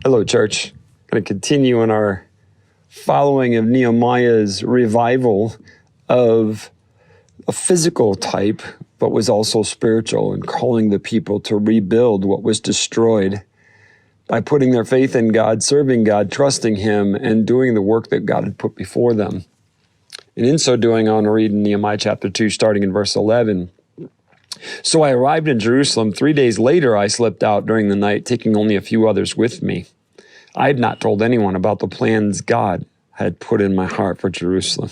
Hello, church. I'm going to continue in our following of Nehemiah's revival of a physical type, but was also spiritual, and calling the people to rebuild what was destroyed by putting their faith in God, serving God, trusting Him, and doing the work that God had put before them. And in so doing, I want to read in Nehemiah chapter 2, starting in verse 11. So I arrived in Jerusalem. 3 days later, I slipped out during the night, taking only a few others with me. I had not told anyone about the plans God had put in my heart for Jerusalem.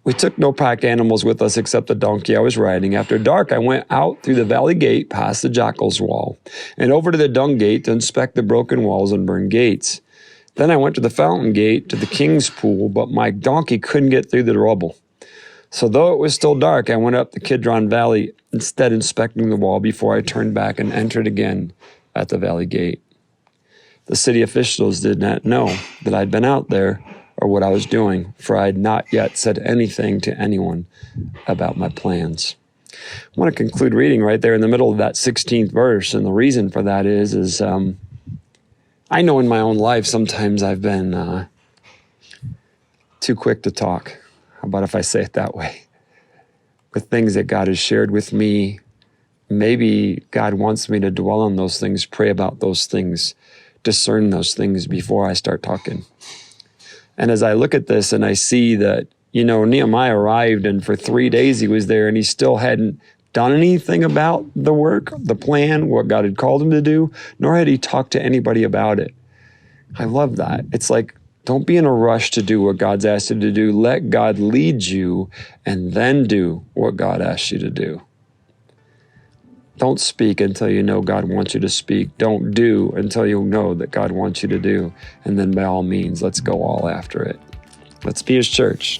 We took no pack animals with us except the donkey I was riding. After dark, I went out through the valley gate, past the jackal's wall, and over to the dung gate to inspect the broken walls and burned gates. Then I went to the fountain gate, to the king's pool, but my donkey couldn't get through the rubble. So though it was still dark, I went up the Kidron Valley, instead inspecting the wall before I turned back and entered again at the valley gate. The city officials did not know that I'd been out there or what I was doing, for I had not yet said anything to anyone about my plans. I want to conclude reading right there in the middle of that 16th verse, and the reason for that is I know in my own life sometimes I've been too quick to talk. How about if I say it that way? With things that God has shared with me, maybe God wants me to dwell on those things, pray about those things, discern those things before I start talking. And as I look at this and I see that, Nehemiah arrived and for 3 days he was there and he still hadn't done anything about the work, the plan, what God had called him to do, nor had he talked to anybody about it. I love that. It's like, don't be in a rush to do what God's asked you to do. Let God lead you and then do what God asks you to do. Don't speak until you know God wants you to speak. Don't do until you know that God wants you to do. And then by all means, let's go all after it. Let's be His church.